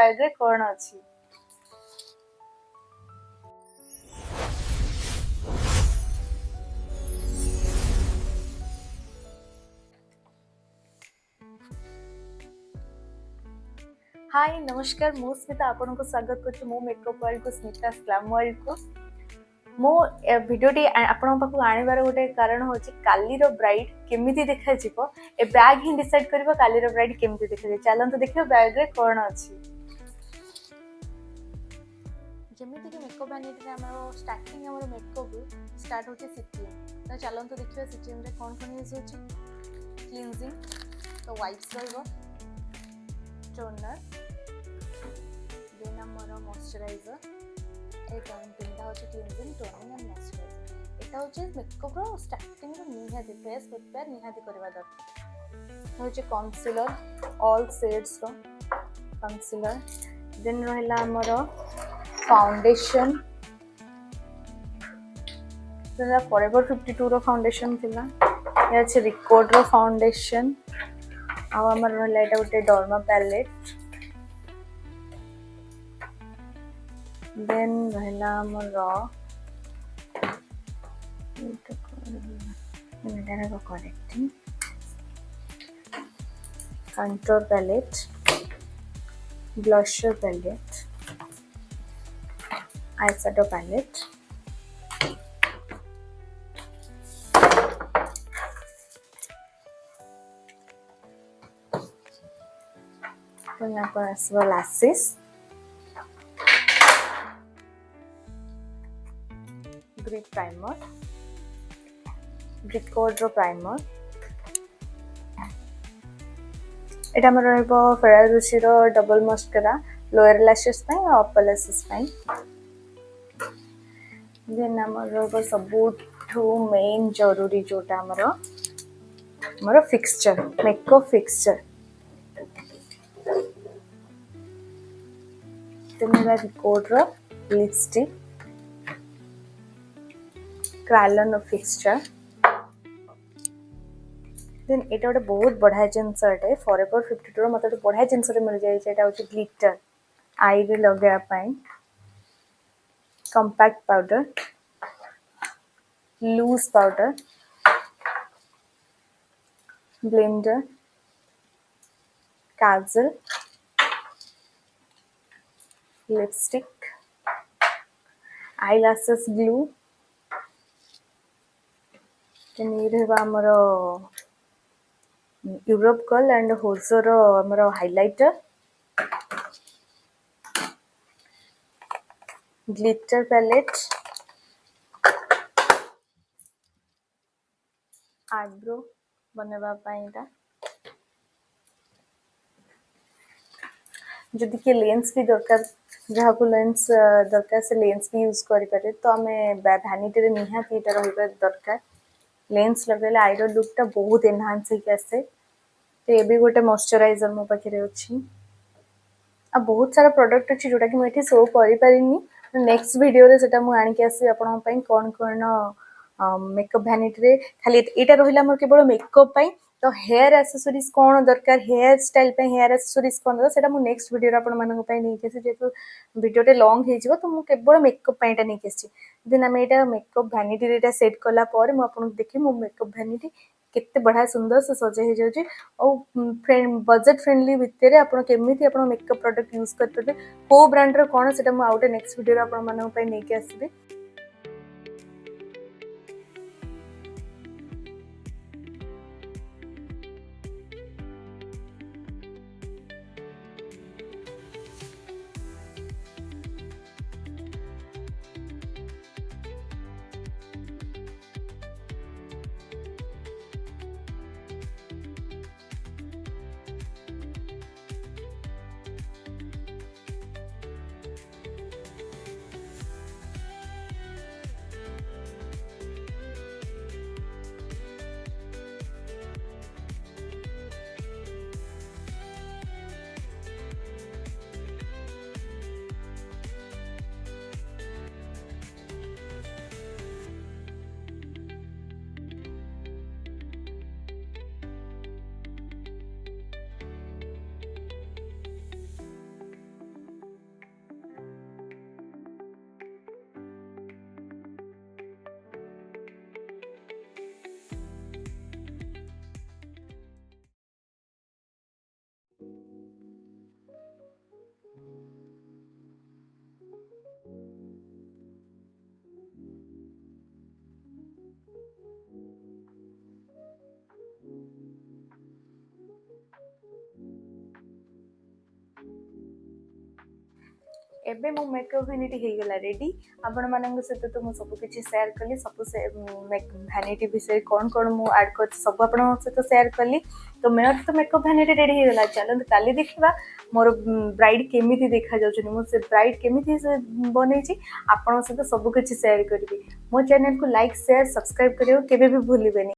Bag रे कोन अछि हाय नमस्कार मु स्मिता आपन को स्वागत करछु मो मेकअप वर्ल्ड को स्मिता ग्लैम वर्ल्ड को मो वीडियो टी आपन पाखु आनिबार गोटे कारण होछि कालीर ब्राइड केमिति देखा जिवो ए बैग ही डिसाइड करबो कालीर ब्राइड केमिति देखा जे चलन तो देखियो बैग रे कोन अछि जेमिति कि मेकअप वैनिटी रे हमर स्टार्टिंग हमर मेकअप स्टार्ट होछि सिटिंग तो चलन तो देखियो सिटिंग रे कोन यूज होछि क्लींजिंग तो वाइप्स रहबो टोनर देन हमर मॉइस्चराइजर ए तीनटा होछि क्लींजिंग टोनिंग एंड मॉइस्चराइजर एटा होछि मेकअप रो स्टार्टिंग रो निहाती फेस प्रिपेयर निहाती करबा दरकार होछि कंसीलर ऑल शेड्स रो कंसीलर देन रहला हमर फाउंडेशन तेरा फॉरएवर 52 रो फाउंडेशन थिला या छै रिकॉर्ड रो फाउंडेशन आ हमर रहला एटा उटे डर्मा पैलेट देन रहला हमर correcting contour palette blusher palette eyeshadow palette तो यहाँ पर आसवा lashes brick primer brick code रो primer एटा हमर रहबो फेयर रुचि रो डबल मस्करा लोअर लैशेस पई और अपर लैशेस पई देन हमर सबुठू मेन जरूरी जोटा हमर फिक्सचर मेकअप फिक्सचर देन मेरा रिकॉर्ड रो लिपस्टिक क्रायलन फिक्सचर देन एटा गोटे बहुत बढ़िया जिनस अटे फॉरएवर 52 रो मते बढ़िया जिनस रे मिल जाय छै एटा होछि ग्लिटर आई रे लगाया पई compact powder loose powder blender kajal lipstick eyelashes glue then ये रहबा हमरो यूरोप कर्ल एंड होजो रो हमरो हाइलाइटर glitter palette eyebrow बनेबा पाइटा जदि के लेंस भी दरकार जहा को लेंस दरकार से लेंस भी यूज करि पारे तो हमें वैनिटी रे निहाती एटा रहबा दरकार लेंस लगेले आईरो लुक ता बहुत एनहांस हे कैसे तो ये भी गोटे मॉइस्चराइजर मो पाखे अछि आ बहुत सारा प्रोडक्ट अछि जोटा कि मैं एठी शो करि पारिनी नेक्स्ट वीडियो रे सेटा मु आनि के आसी आपन पई कोन कोन मेकअप वैनिटी रे खाली एटा रहिला मोर केवल मेकअप पई तो हेयर एक्सेसरीज कोन दरकार हेयर स्टाइल पे हेयर एक्सेसरीज कोन दरकार सेटा मु नेक्स्ट वीडियो रे आपन मानन पई नै केसे जेतु वीडियो टे लॉन्ग हे जिवो तो मु केवल मेकअप पईटा नै केसी देन हम एटा मेकअप वैनिटी रे एटा सेट कला पर मु आपन देखि मु मेकअप वैनिटी केते बढ़िया सुंदर से सजे हे जाउची और फ्रेंड बजट फ्रेंडली भितरे आपण केमिति आपण मेकअप प्रोडक्ट यूज करते को ब्रांड रो कोन सेटा मु आउटे नेक्स्ट वीडियो रे आपण मानन पई नै के आसीबे एबे मो मेकअप वैनिटी हो गला रेडी आपण मानक सहित तो मु सब किछि शेयर कली सब से वैनिटी विषय कौन कौन मु ऐड कर सब आपण सहित शेयर कली तो मेरा तो मेकअप वैनिटी रेडी हो गला चलो काली देखिबा मोर ब्राइड केमिति देखा जाउछनी मो से ब्राइड केमिति बनै छी आपण सहित सब किछि शेयर करबी मो चैनल को लाइक शेयर सब्सक्राइब करियो केबे भी भूलिबेनी।